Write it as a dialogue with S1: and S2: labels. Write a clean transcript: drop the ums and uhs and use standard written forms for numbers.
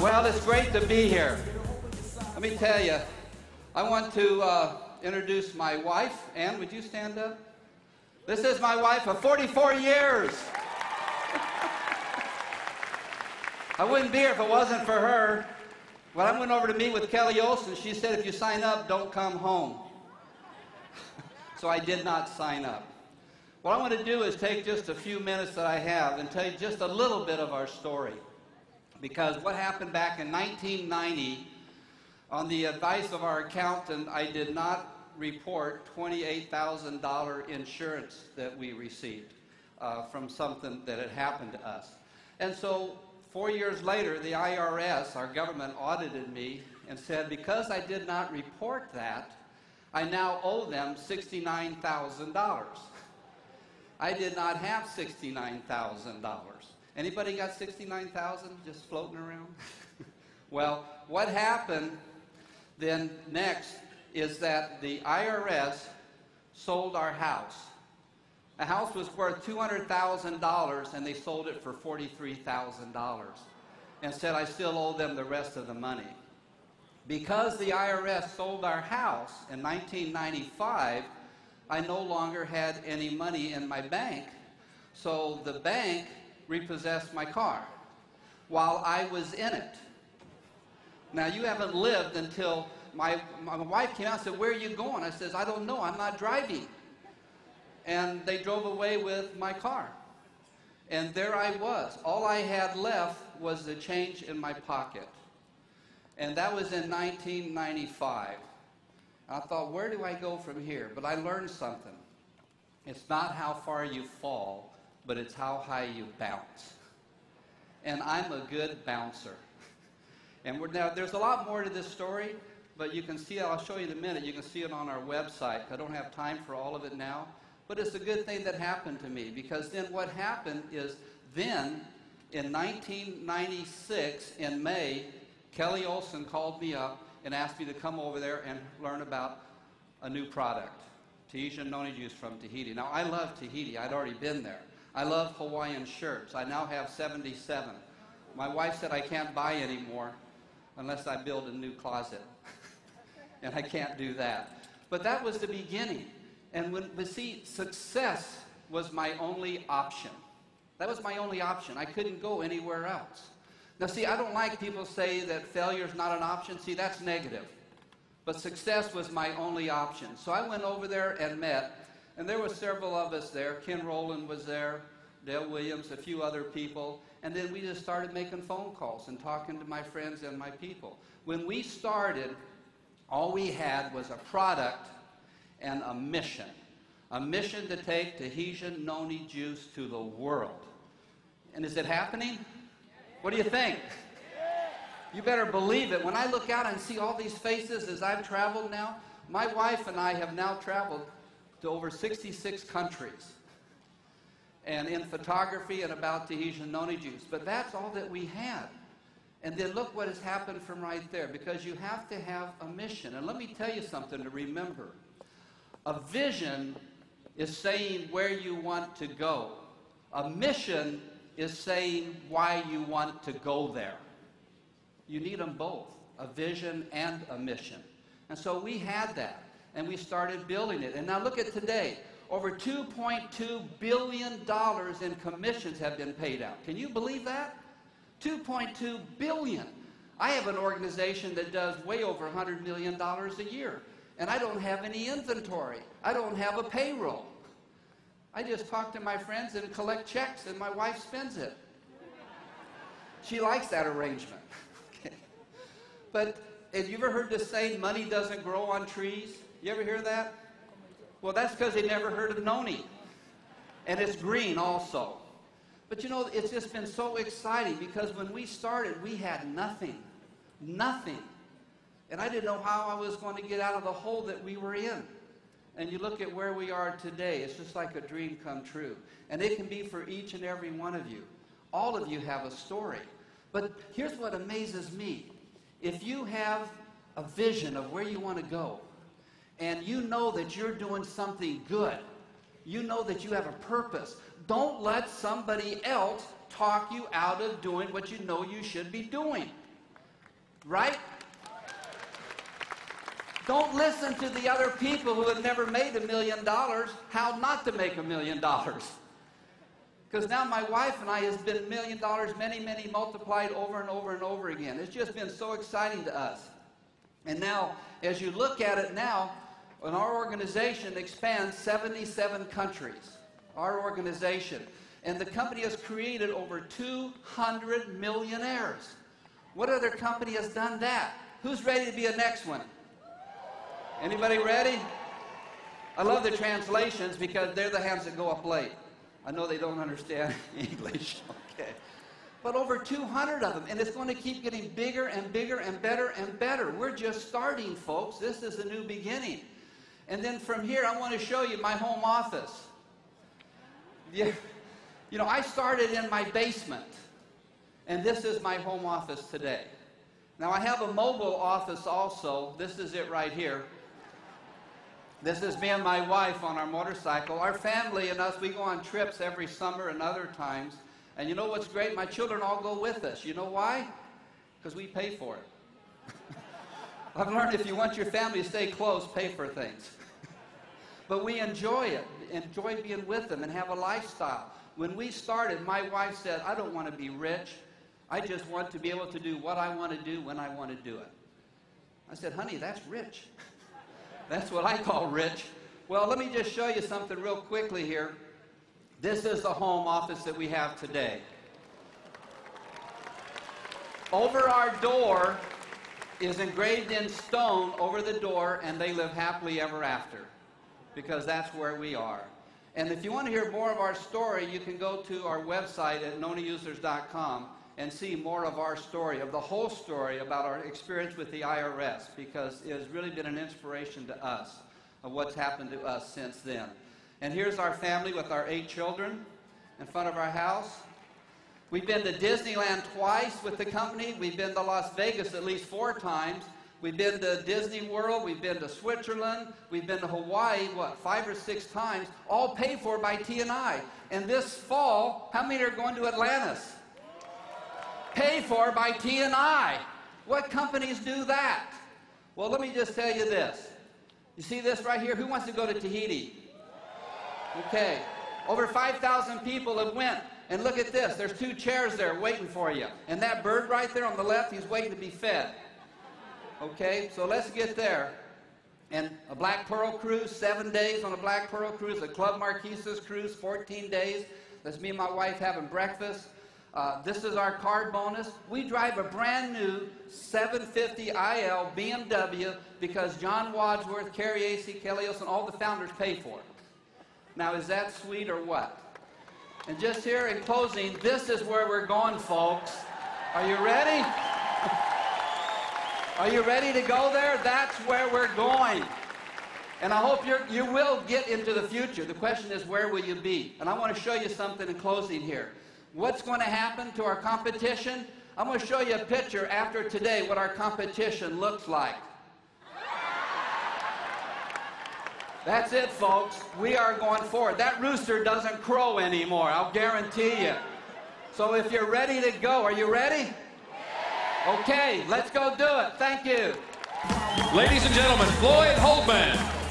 S1: Well, it's great to be here. Let me tell you, I want to introduce my wife. Ann, would you stand up? This is my wife of 44 years. I wouldn't be here if it wasn't for her. When I went over to meet with Kelly Olson, she said, if you sign up, don't come home. So I did not sign up. What I want to do is take just a few minutes that I have and tell you just a little bit of our story. Because what happened back in 1990, on the advice of our accountant, I did not report $28,000 insurance that we received from something that had happened to us. And so 4 years later, the IRS, our government, audited me and said, because I did not report that, I now owe them $69,000. I did not have $69,000. Anybody got $69,000 just floating around? Well, what happened then next is that the IRS sold our house. A house was worth $200,000 and they sold it for $43,000 and said I still owe them the rest of the money. Because the IRS sold our house in 1995, I no longer had any money in my bank, so the bank repossessed my car while I was in it. Now, you haven't lived until my wife came out and said, where are you going? I said, I don't know, I'm not driving. And they drove away with my car. And there I was. All I had left was the change in my pocket. And that was in 1995. I thought, where do I go from here? But I learned something. It's not how far you fall, but it's how high you bounce. And I'm a good bouncer. And now, there's a lot more to this story, but you can see it. I'll show you in a minute. You can see it on our website. I don't have time for all of it now. But it's a good thing that happened to me, because then what happened is then, in 1996, in May, Kelly Olson called me up and asked me to come over there and learn about a new product, Tahitian Noni juice from Tahiti. Now, I love Tahiti. I'd already been there. I love Hawaiian shirts. I now have 77. My wife said I can't buy any more unless I build a new closet. And I can't do that. But that was the beginning. And but see, success was my only option. That was my only option. I couldn't go anywhere else. Now, see, I don't like people say that failure is not an option. See, that's negative. But success was my only option. So I went over there and met, and there were several of us there. Ken Rowland was there, Dale Williams, a few other people. And then we just started making phone calls and talking to my friends and my people. When we started, all we had was a product and a mission to take Tahitian Noni juice to the world. And is it happening? What do you think? You better believe it. When I look out and see all these faces as I've traveled now, my wife and I have now traveled to over 66 countries, and in photography and about Tahitian Noni juice. But that's all that we had. And then look what has happened from right there, because you have to have a mission. And let me tell you something to remember. A vision is saying where you want to go. A mission is saying why you want to go there. You need them both, a vision and a mission. And so we had that, and we started building it. And now look at today. Over $2.2 billion in commissions have been paid out. Can you believe that? $2.2 billion. I have an organization that does way over $100 million a year. And I don't have any inventory. I don't have a payroll. I just talk to my friends and collect checks, and my wife spends it. She likes that arrangement. Okay. But have you ever heard this saying, money doesn't grow on trees? You ever hear that? Well, that's because they never heard of noni. And it's green also. But you know, it's just been so exciting, because when we started, we had nothing. Nothing. And I didn't know how I was going to get out of the hole that we were in. And you look at where we are today, it's just like a dream come true. And it can be for each and every one of you. All of you have a story. But here's what amazes me. If you have a vision of where you want to go, and you know that you're doing something good, you know that you have a purpose, don't let somebody else talk you out of doing what you know you should be doing. Right? Don't listen to the other people who have never made $1 million how not to make $1 million. Because now my wife and I has been $1 million, many, many multiplied over and over and over again. It's just been so exciting to us. And now, as you look at it now, when our organization expands 77 countries, our organization, and the company has created over 200 millionaires. What other company has done that? Who's ready to be a next one? Anybody ready? I love the translations because they're the hands that go up late. I know they don't understand English, okay. But over 200 of them, and it's going to keep getting bigger and bigger and better and better. We're just starting, folks. This is a new beginning. And then from here, I want to show you my home office. Yeah, you know, I started in my basement, and this is my home office today. Now, I have a mobile office also. This is it right here. This is me and my wife on our motorcycle. Our family and us, we go on trips every summer and other times. And you know what's great? My children all go with us. You know why? Because we pay for it. I've learned if you want your family to stay close, pay for things. But we enjoy it, enjoy being with them and have a lifestyle. When we started, my wife said, I don't want to be rich. I just want to be able to do what I want to do when I want to do it. I said, honey, that's rich. That's what I call rich. Well, let me just show you something real quickly here. This is the home office that we have today. Over our door is engraved in stone over the door, and they live happily ever after, because that's where we are. And if you want to hear more of our story, you can go to our website at noniusers.com and see more of our story, of the whole story about our experience with the IRS, because it has really been an inspiration to us of what's happened to us since then. And here's our family with our 8 children in front of our house. We've been to Disneyland twice with the company. We've been to Las Vegas at least 4 times. We've been to Disney World. We've been to Switzerland. We've been to Hawaii, 5 or 6 times, all paid for by T&I. And this fall, how many are going to Atlantis? Paid for by T&I. What companies do that? Well, let me just tell you this. You see this right here? Who wants to go to Tahiti? Okay. Over 5,000 people have went. And look at this. There's 2 chairs there waiting for you. And that bird right there on the left, he's waiting to be fed. Okay, so let's get there. And a Black Pearl cruise, 7 days on a Black Pearl cruise. A Club Marquisa's cruise, 14 days. That's me and my wife having breakfast. This is our card bonus. We drive a brand new 750 IL BMW because John Wadsworth, Carrie Acey, Kelly Olson, all the founders pay for it. Now, is that sweet or what? And just here in closing, this is where we're going, folks. Are you ready? Are you ready to go there? That's where we're going. And I hope you will get into the future. The question is, where will you be? And I want to show you something in closing here. What's going to happen to our competition? I'm going to show you a picture after today what our competition looks like. That's it, folks. We are going forward. That rooster doesn't crow anymore, I'll guarantee you. So if you're ready to go, are you ready? Okay, let's go do it. Thank you.
S2: Ladies and gentlemen, Floyd Holdman.